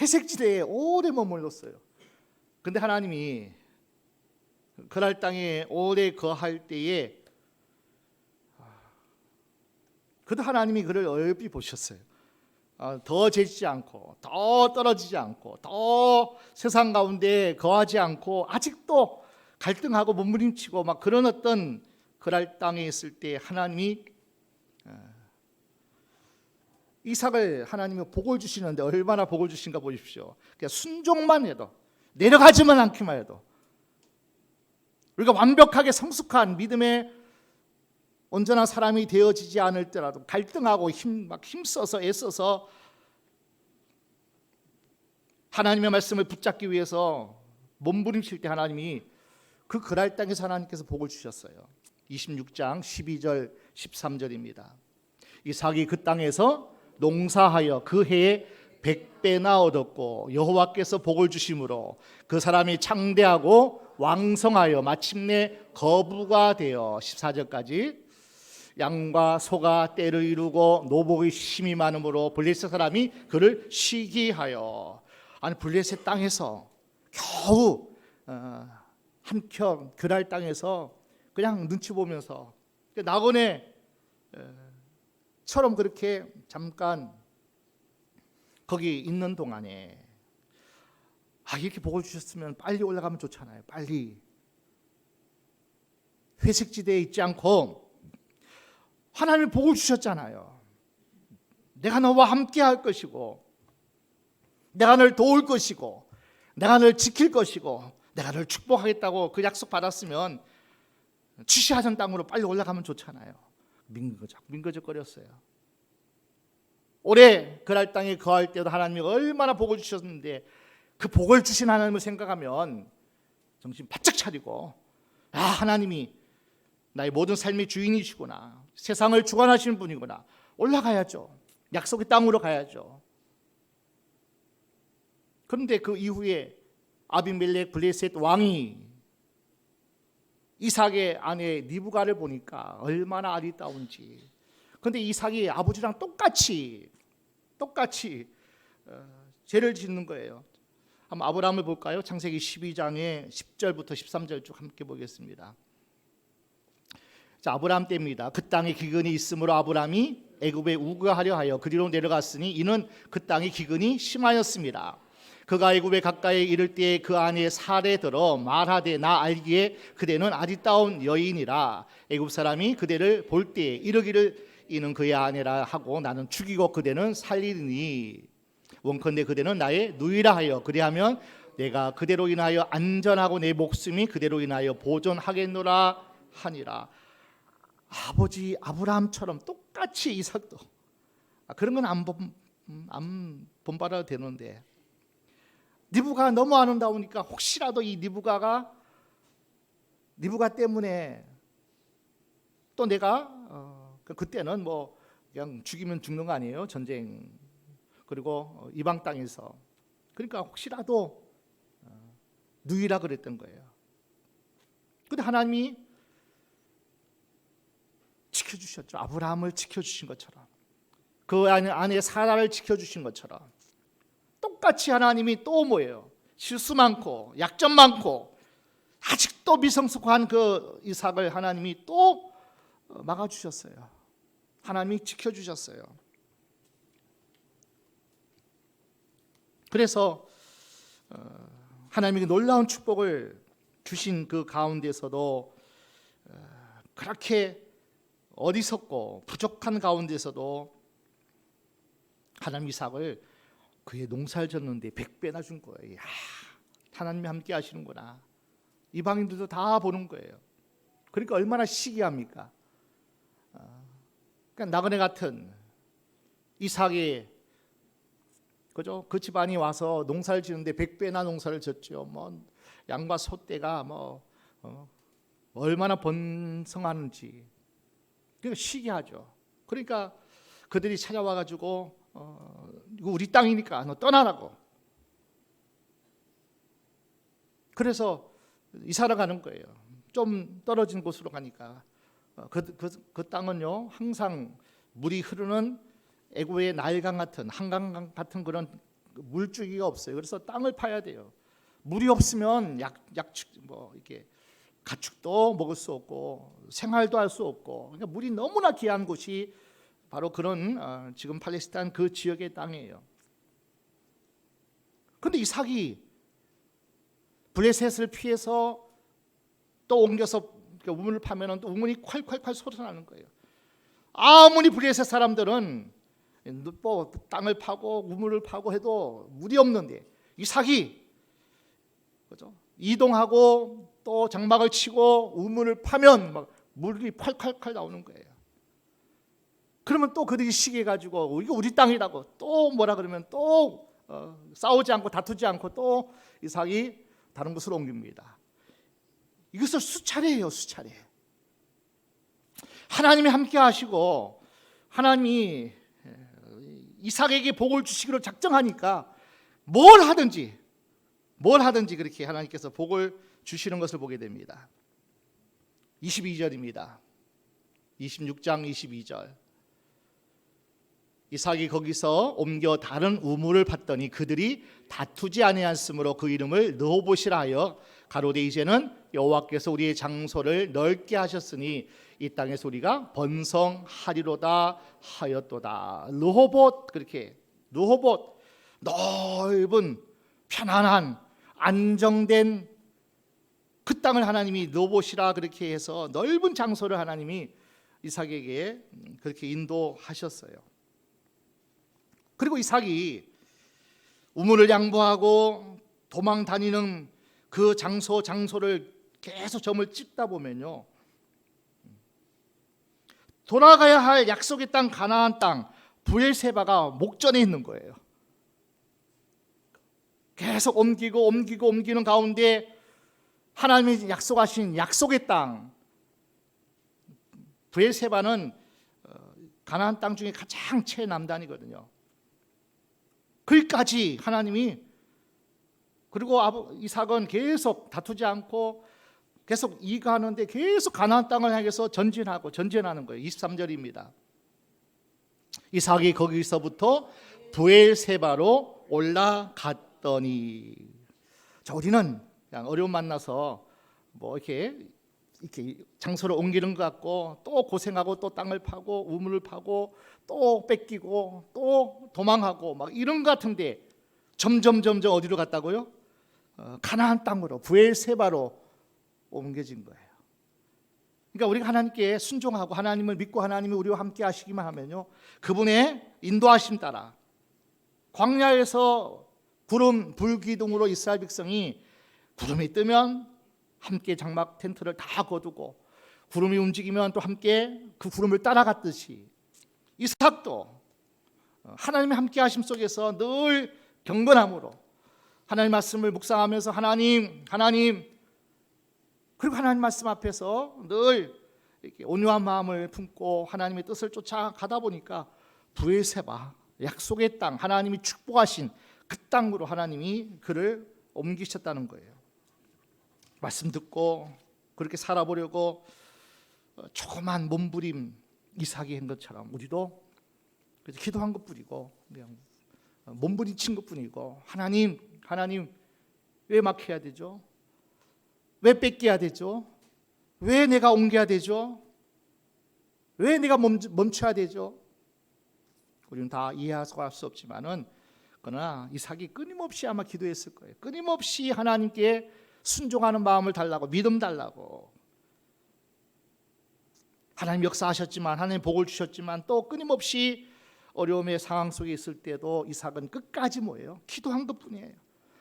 회색지대에 오래 머물렀어요. 근데 하나님이 그랄 땅에 오래 거할 때에 그래도 하나님이 그를 얼핏 보셨어요. 더 재지지 않고 더 떨어지지 않고 더 세상 가운데 거하지 않고 아직도 갈등하고 몸부림치고 막 그런 어떤 그랄 땅에 있을 때 하나님이 이삭을 하나님이 복을 주시는데 얼마나 복을 주신가 보십시오. 그러니까 순종만 해도, 내려가지만 않기만 해도, 우리가 완벽하게 성숙한 믿음의 온전한 사람이 되어지지 않을 때라도 갈등하고 힘써서 애써서 하나님의 말씀을 붙잡기 위해서 몸부림칠 때 하나님이 그 그랄 땅에서 하나님께서 복을 주셨어요. 26장 12절 13절입니다. 이삭이 그 땅에서 농사하여 그 해에 100배나 얻었고 여호와께서 복을 주심으로 그 사람이 창대하고 왕성하여 마침내 거부가 되어 14절까지 양과 소가 떼를 이루고 노복이 심히 많으므로 블레셋 사람이 그를 시기하여. 아니, 블레셋 땅에서 겨우 한켠 그랄 땅에서 그냥 눈치 보면서 나그네처럼 그렇게 잠깐 거기 있는 동안에 이렇게 복을 주셨으면 빨리 올라가면 좋잖아요. 빨리 회색지대에 있지 않고 하나님이 복을 주셨잖아요. 내가 너와 함께 할 것이고 내가 너를 도울 것이고 내가 너를 지킬 것이고 내가 너를 축복하겠다고 그 약속 받았으면 취시하던 땅으로 빨리 올라가면 좋잖아요. 민거적거렸어요. 올해 그랄 땅에 거할 때도 하나님이 얼마나 복을 주셨는데 그 복을 주신 하나님을 생각하면 정신 바짝 차리고 하나님이 나의 모든 삶의 주인이시구나, 세상을 주관하시는 분이구나, 올라가야죠. 약속의 땅으로 가야죠. 그런데 그 이후에 아비멜렉 블레셋 왕이 이삭의 아내 리브가를 보니까 얼마나 아리따운지. 그런데 이삭이 아버지랑 똑같이 죄를 짓는 거예요. 한번 아브라함을 볼까요? 창세기 12장의 10절부터 13절 쭉 함께 보겠습니다. 자, 아브라함 때입니다. 그 땅에 기근이 있으므로 아브라함이 애굽에 우거하려 하여 그리로 내려갔으니 이는 그 땅에 기근이 심하였습니다. 그가 애굽에 가까이 이를 때에 그 아내의 살에 들어 말하되 나 알기에 그대는 아리따운 여인이라. 애굽 사람이 그대를 볼 때에 이르기를 이는 그의 아내라 하고 나는 죽이고 그대는 살리니 원컨대 그대는 나의 누이라 하여 그리하면 내가 그대로 인하여 안전하고 내 목숨이 그대로 인하여 보존하겠노라 하니라. 아버지 아브라함처럼 똑같이 이삭도 그런 건 안 본받아도 되는데 리브가 너무 아름다우니까 혹시라도 이 리브가 때문에 또 내가 그때는 뭐 그냥 죽이면 죽는 거 아니에요? 전쟁. 그리고 이방 땅에서. 그러니까 혹시라도 누이라 그랬던 거예요. 근데 하나님이 지켜주셨죠. 아브라함을 지켜주신 것처럼, 그 안에 사라를 지켜주신 것처럼 똑같이 하나님이 또 뭐예요? 실수 많고 약점 많고 아직도 미성숙한 그 이삭을 하나님이 또 막아주셨어요. 하나님이 지켜주셨어요. 그래서 하나님이 놀라운 축복을 주신 그 가운데서도 그렇게 어리석고 부족한 가운데서도 하나님 이삭을 그의 농사를 졌는데 100배나 준 거예요. 하나님이 함께 하시는구나. 이방인들도 다 보는 거예요. 그러니까 얼마나 시기합니까? 그러니까 나그네 같은 이삭이 그죠? 그 집안이 와서 농사를 지는데 100배나 농사를 졌죠. 뭐 양과 소떼가 얼마나 번성하는지. 그러니까 시기하죠. 그러니까 그들이 찾아와 가지고 이거 우리 땅이니까 너 떠나라고. 그래서 이사를 가는 거예요. 좀 떨어진 곳으로 가니까 그 땅은요 항상 물이 흐르는 애고의 나일강 같은 한강 같은 그런 물줄기가 없어요. 그래서 땅을 파야 돼요. 물이 없으면 약축 이렇게 가축도 먹을 수 없고 생활도 할 수 없고, 그러니까 물이 너무나 귀한 곳이 바로 그런 지금 팔레스타인 그 지역의 땅이에요. 그런데 이삭이 블레셋을 피해서 또 옮겨서 우물을 파면은 또 우물이 콸콸콸 솟아나는 거예요. 아무리 블레셋 사람들은 뭐 땅을 파고 우물을 파고 해도 물이 없는데 이삭이 그죠? 이동하고 또 장막을 치고 우물을 파면 막 물이 콸콸콸 나오는 거예요. 그러면 또 그들이 시기해 가지고 이거 우리 땅이라고 또 뭐라 그러면 또 싸우지 않고 다투지 않고 또 이삭이 다른 곳으로 옮깁니다. 이것을 수차례예요, 수차례. 하나님이 함께 하시고 하나님이 이삭에게 복을 주시기로 작정하니까 뭘 하든지 그렇게 하나님께서 복을 주시는 것을 보게 됩니다. 22절입니다. 26장 22절. 이삭이 거기서 옮겨 다른 우물을 팠더니 그들이 다투지 아니하였으므로 그 이름을 르호봇이라 하여 가로되 이제는 여호와께서 우리의 장소를 넓게 하셨으니 이 땅의 소리가 번성하리로다 하였도다. 르호봇, 그렇게 르호봇, 넓은 편안한 안정된 그 땅을 하나님이 르호봇이라 그렇게 해서 넓은 장소를 하나님이 이삭에게 그렇게 인도하셨어요. 그리고 이삭이 우물을 양보하고 도망 다니는 그 장소를 계속 점을 찍다 보면요, 돌아가야 할 약속의 땅 가나안 땅 브엘세바가 목전에 있는 거예요. 계속 옮기는 가운데 하나님이 약속하신 약속의 땅 브엘세바는 가나안 땅 중에 가장 최남단이거든요. 거기까지 하나님이, 그리고 이삭은 계속 다투지 않고 계속 이가하는데 계속 가나안 땅을 향해서 전진하는 거예요. 23절입니다. 이삭이 거기서부터 브엘세바로 올라갔더니. 자, 우리는 그냥 어려움 만나서 뭐 이렇게 장소를 옮기는 것 같고 또 고생하고 또 땅을 파고 우물을 파고 또 뺏기고 또 도망하고 막 이런 것 같은데 점점 어디로 갔다고요? 가나안 땅으로, 브엘세바로 옮겨진 거예요. 그러니까 우리가 하나님께 순종하고 하나님을 믿고 하나님이 우리와 함께 하시기만 하면요, 그분의 인도하심 따라 광야에서 구름 불기둥으로 이스라엘 백성이 구름이 뜨면 함께 장막 텐트를 다 거두고 구름이 움직이면 또 함께 그 구름을 따라갔듯이 이삭도 하나님의 함께 하심 속에서 늘 경건함으로 하나님 말씀을 묵상하면서 하나님 그리고 하나님 말씀 앞에서 늘 이렇게 온유한 마음을 품고 하나님의 뜻을 쫓아가다 보니까 브에세바, 약속의 땅, 하나님이 축복하신 그 땅으로 하나님이 그를 옮기셨다는 거예요. 말씀 듣고 그렇게 살아보려고 조그만 몸부림 이삭이 한 것처럼 우리도 그래서 기도한 것뿐이고 그냥 몸부림친 것뿐이고 하나님 왜 막혀야 되죠? 왜 뺏겨야 되죠? 왜 내가 옮겨야 되죠? 왜 내가 멈춰야 되죠? 우리는 다 이해할 수 없지만은 그러나 이삭이 끊임없이 아마 기도했을 거예요. 끊임없이 하나님께 순종하는 마음을 달라고, 믿음 달라고. 하나님 역사하셨지만, 하나님 복을 주셨지만 또 끊임없이 어려움의 상황 속에 있을 때도 이삭은 끝까지 뭐예요? 기도한 것뿐이에요.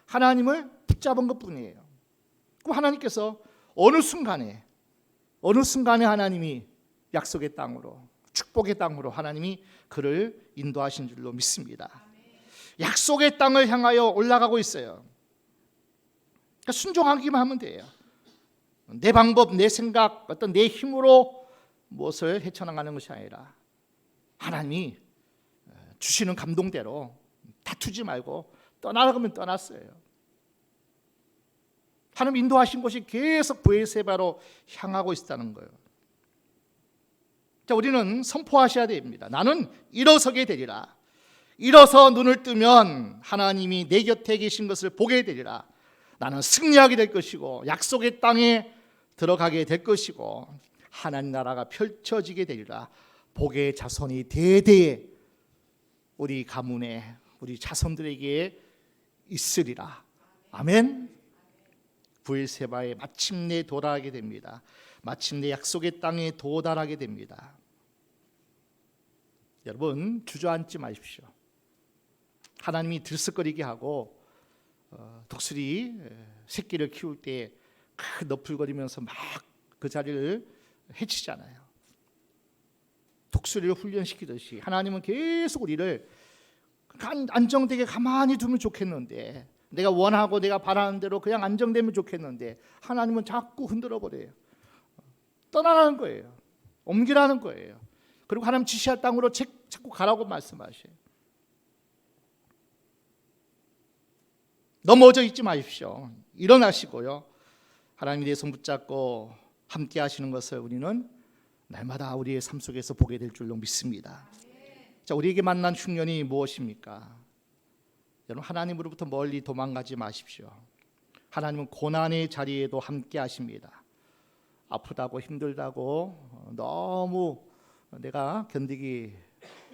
하나님을 붙잡은 것뿐이에요. 그럼 하나님께서 어느 순간에 하나님이 약속의 땅으로, 축복의 땅으로 하나님이 그를 인도하신 줄로 믿습니다. 약속의 땅을 향하여 올라가고 있어요. 그러니까 순종하기만 하면 돼요. 내 방법, 내 생각, 어떤 내 힘으로 무엇을 헤쳐나가는 것이 아니라 하나님이 주시는 감동대로 다투지 말고 떠나가면 떠났어요. 하나님 인도하신 곳이 계속 브에세바로 향하고 있다는 거예요. 자, 우리는 선포하셔야 됩니다. 나는 일어서게 되리라. 일어서 눈을 뜨면 하나님이 내 곁에 계신 것을 보게 되리라. 나는 승리하게 될 것이고 약속의 땅에 들어가게 될 것이고 하나님 나라가 펼쳐지게 되리라. 복의 자손이 대대에 우리 가문에 우리 자손들에게 있으리라. 아멘. 브엘세바에 마침내 도달하게 됩니다. 마침내 약속의 땅에 도달하게 됩니다. 여러분 주저앉지 마십시오. 하나님이 들썩거리게 하고 독수리 새끼를 키울 때 너풀거리면서 막 그 자리를 해치잖아요. 독수리를 훈련시키듯이 하나님은 계속 우리를 안정되게 가만히 두면 좋겠는데, 내가 원하고 내가 바라는 대로 그냥 안정되면 좋겠는데 하나님은 자꾸 흔들어 버려요. 떠나라는 거예요. 옮기라는 거예요. 그리고 하나님 지시할 땅으로 자꾸 가라고 말씀하셔요. 넘어져 있지 마십시오. 일어나시고요. 하나님이 내 손 붙잡고 함께 하시는 것을 우리는 날마다 우리의 삶 속에서 보게 될 줄로 믿습니다. 자, 우리에게 만난 흉년이 무엇입니까? 여러분 하나님으로부터 멀리 도망가지 마십시오. 하나님은 고난의 자리에도 함께 하십니다. 아프다고 힘들다고 너무 내가 견디기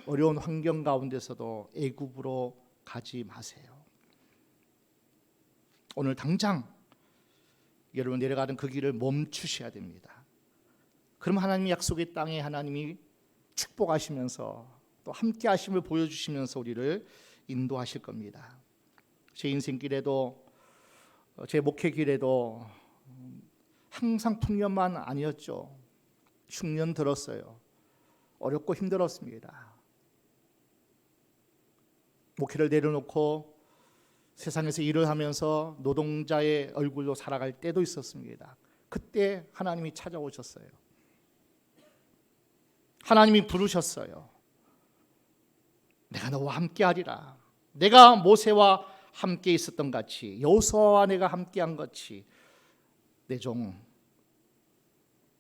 어려운 환경 가운데서도 애굽으로 가지 마세요. 오늘 당장 여러분 내려가는 그 길을 멈추셔야 됩니다. 그럼 하나님의 약속의 땅에 하나님이 축복하시면서 또 함께 하심을 보여주시면서 우리를 인도하실 겁니다. 제 인생길에도 제 목회 길에도 항상 풍년만 아니었죠. 흉년 들었어요. 어렵고 힘들었습니다. 목회를 내려놓고 세상에서 일을 하면서 노동자의 얼굴로 살아갈 때도 있었습니다. 그때 하나님이 찾아오셨어요. 하나님이 부르셨어요. 내가 너와 함께하리라. 내가 모세와 함께 있었던 같이, 여호수아와 내가 함께한 같이 내 종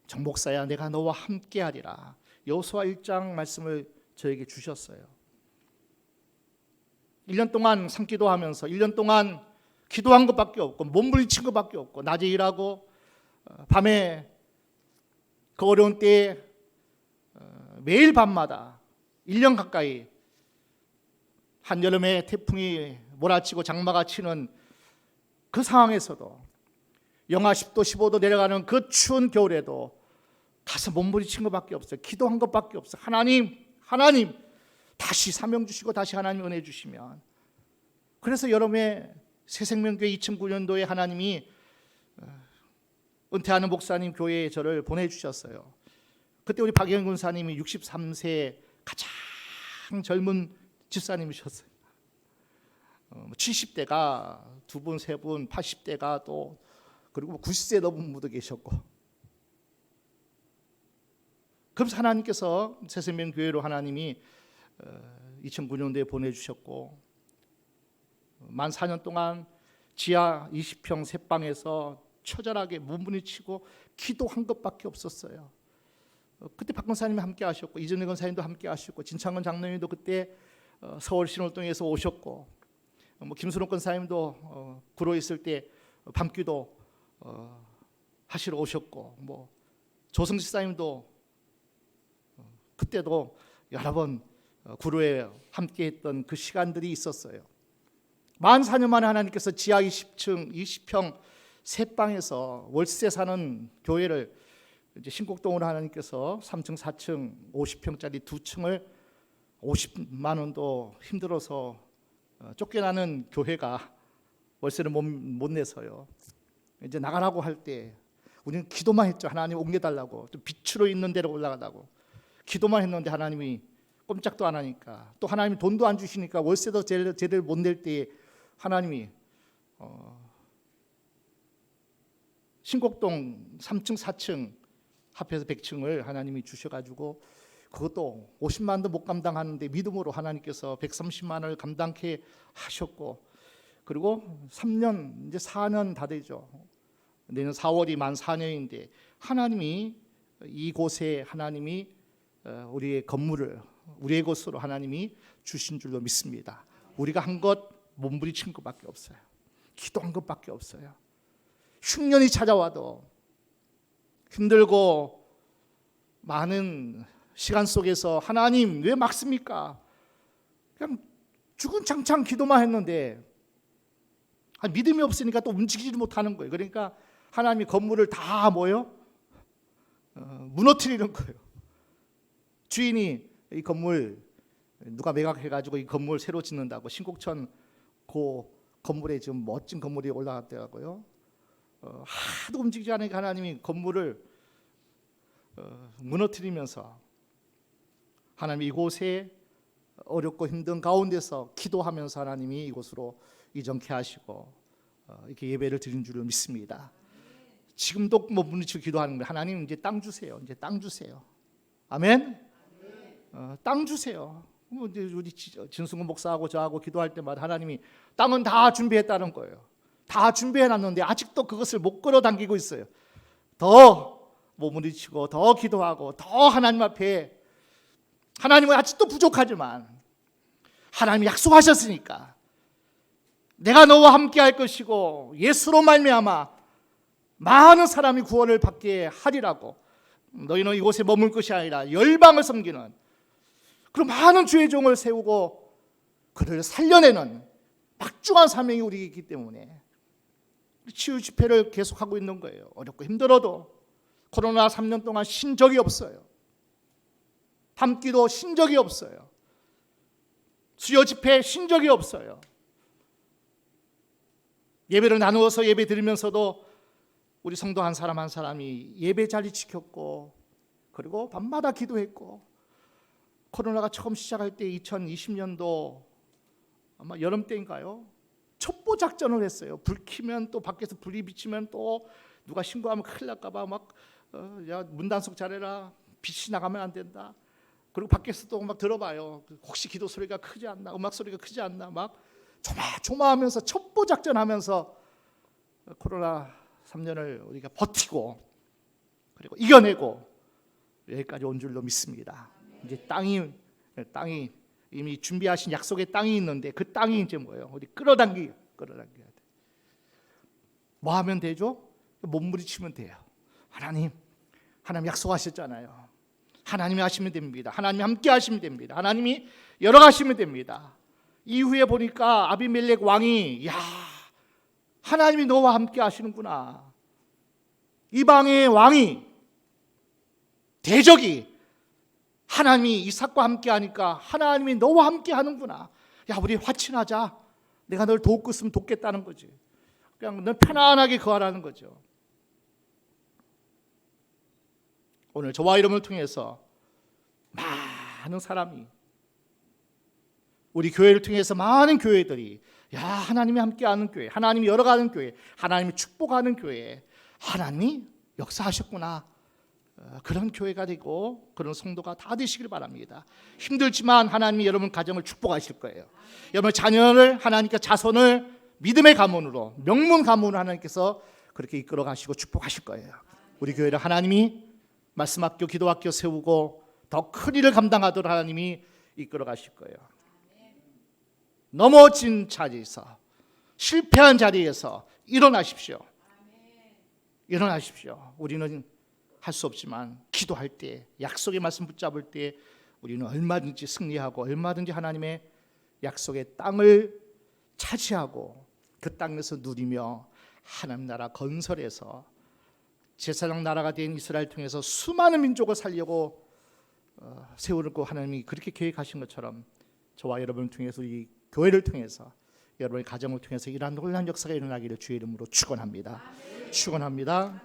정목사야 내가 너와 함께하리라. 여호수아 1장 말씀을 저에게 주셨어요. 1년 동안 산기도하면서 1년 동안 기도한 것밖에 없고 몸부림친 것밖에 없고 낮에 일하고 밤에 그 어려운 때에 매일 밤마다 1년 가까이 한여름에 태풍이 몰아치고 장마가 치는 그 상황에서도 영하 10도 15도 내려가는 그 추운 겨울에도 가서 몸부림친 것밖에 없어요. 기도한 것밖에 없어요. 하나님 다시 사명 주시고 다시 하나님 은혜 주시면. 그래서 여러분의 새생명교회 2009년도에 하나님이 은퇴하는 목사님 교회에 저를 보내주셨어요. 그때 우리 박영 군사님이 63세 가장 젊은 집사님이셨어요. 70대가 두 분, 세 분, 80대가 또 그리고 90세 넘은 분도 계셨고 그래서 하나님께서 새생명교회로 하나님이 2009년도에 보내주셨고 만 4년 동안 지하 20평 세 방에서 처절하게 문부딪히고 기도한 것밖에 없었어요. 그때 박 권사님이 함께 하셨고 이전희 권사님도 함께 하셨고 진창건 장로님도 그때 서울 신월동에서 오셨고 김순옥 권사님도 구로에 있을 때 밤기도 하시러 오셨고 조성식 사님도 그때도 여러 번 구로에 함께했던 그 시간들이 있었어요. 만 4년 만에 하나님께서 지하 20평 세 방에서 월세 사는 교회를 이제 신곡동으로 하나님께서 3층, 4층, 50평짜리 두 층을 50만 원도 힘들어서 쫓겨나는 교회가 월세를 못 내서요. 이제 나가라고 할 때 우리는 기도만 했죠. 하나님 옮겨달라고, 또 빛으로 있는 데로 올라가라고 기도만 했는데 하나님이 꼼짝도 안 하니까, 또 하나님이 돈도 안 주시니까 월세도 제대로 못 낼 때에 하나님이 신곡동 3층, 4층 합해서 100층을 하나님이 주셔가지고 그것도 50만도 못 감당하는데 믿음으로 하나님께서 130만 원을 감당케 하셨고, 그리고 3년 이제 4년 다 되죠. 내년 4월이 만 4년인데 하나님이 이곳에 하나님이 우리의 건물을 우리의 것으로 하나님이 주신 줄로 믿습니다. 우리가 한 것 몸부림친 것밖에 없어요. 기도한 것밖에 없어요. 흉년이 찾아와도 힘들고 많은 시간 속에서 하나님 왜 막습니까? 그냥 주근창창 기도만 했는데 믿음이 없으니까 또 움직이지 못하는 거예요. 그러니까 하나님이 건물을 다 무너뜨리는 거예요. 주인이 이 건물 누가 매각해가지고 이 건물 새로 짓는다고 신곡천 그 건물에 지금 멋진 건물이 올라갔더라고요. 하도 움직이지 않으니까 하나님이 건물을 무너뜨리면서 하나님 이곳에 어렵고 힘든 가운데서 기도하면서 하나님이 이곳으로 이전케 하시고 이렇게 예배를 드린 줄을 믿습니다. 지금도 무너뜨리고 기도하는 거예요. 하나님 이제 땅 주세요. 이제 땅 주세요. 아멘. 땅 주세요. 우리 진승근 목사하고 저하고 기도할 때마다 하나님이 땅은 다 준비했다는 거예요. 다 준비해놨는데 아직도 그것을 못 끌어당기고 있어요. 더 몸부림치고 더 기도하고 더 하나님 앞에, 하나님은 아직도 부족하지만 하나님이 약속하셨으니까 내가 너와 함께 할 것이고 예수로 말미암아 많은 사람이 구원을 받게 하리라고, 너희는 이곳에 머물 것이 아니라 열방을 섬기는 그런 많은 주의 종을 세우고 그를 살려내는 막중한 사명이 우리에게 있기 때문에 치유 집회를 계속하고 있는 거예요. 어렵고 힘들어도. 코로나 3년 동안 쉰 적이 없어요. 밤기도 쉰 적이 없어요. 수요 집회 쉰 적이 없어요. 예배를 나누어서 예배 드리면서도 우리 성도 한 사람 한 사람이 예배 자리 지켰고, 그리고 밤마다 기도했고, 코로나가 처음 시작할 때 2020년도 아마 여름 때인가요? 첩보 작전을 했어요. 불 켜면 또 밖에서 불이 비치면 또 누가 신고하면 큰일 날까봐 막 야, 문단속 잘해라. 빛이 나가면 안 된다. 그리고 밖에서 또 막 들어봐요. 혹시 기도 소리가 크지 않나, 음악 소리가 크지 않나, 막 조마조마하면서 첩보 작전하면서 코로나 3년을 우리가 버티고 그리고 이겨내고 여기까지 온 줄로 믿습니다. 이제 땅이 이미 준비하신 약속의 땅이 있는데 그 땅이 이제 뭐예요? 우리 끌어당겨야 돼. 뭐 하면 되죠? 몸부림치면 돼요. 하나님 약속하셨잖아요. 하나님이 하시면 됩니다. 하나님이 함께 하시면 됩니다. 하나님이 열어가시면 됩니다. 이후에 보니까 아비멜렉 왕이 하나님이 너와 함께 하시는구나. 이방의 왕이, 대적이 하나님이 이삭과 함께 하니까 하나님이 너와 함께 하는구나. 야, 우리 화친하자. 내가 널 돕고 있으면 돕겠다는 거지. 그냥 너 편안하게 거하라는 거죠. 오늘 저와 이름을 통해서 많은 사람이, 우리 교회를 통해서 많은 교회들이 하나님이 함께하는 교회, 하나님이 열어가는 교회, 하나님이 축복하는 교회, 하나님이 역사하셨구나. 그런 교회가 되고 그런 성도가 다 되시길 바랍니다. 힘들지만 하나님이 여러분 가정을 축복하실 거예요. 여러분 자녀를 하나님께 자손을 믿음의 가문으로 명문 가문으로 하나님께서 그렇게 이끌어 가시고 축복하실 거예요. 우리 교회를 하나님이 말씀학교 기도학교 세우고 더 큰 일을 감당하도록 하나님이 이끌어 가실 거예요. 넘어진 자리에서 실패한 자리에서 일어나십시오. 일어나십시오. 우리는 할 수 없지만 기도할 때 약속의 말씀 붙잡을 때 우리는 얼마든지 승리하고 얼마든지 하나님의 약속의 땅을 차지하고 그 땅에서 누리며 하나님 나라 건설해서 제사장 나라가 된 이스라엘 통해서 수많은 민족을 살려고 세우고 하나님이 그렇게 계획하신 것처럼 저와 여러분을 통해서 이 교회를 통해서 여러분의 가정을 통해서 이러한 놀라운 역사가 일어나기를 주의 이름으로 축원합니다. 축원합니다.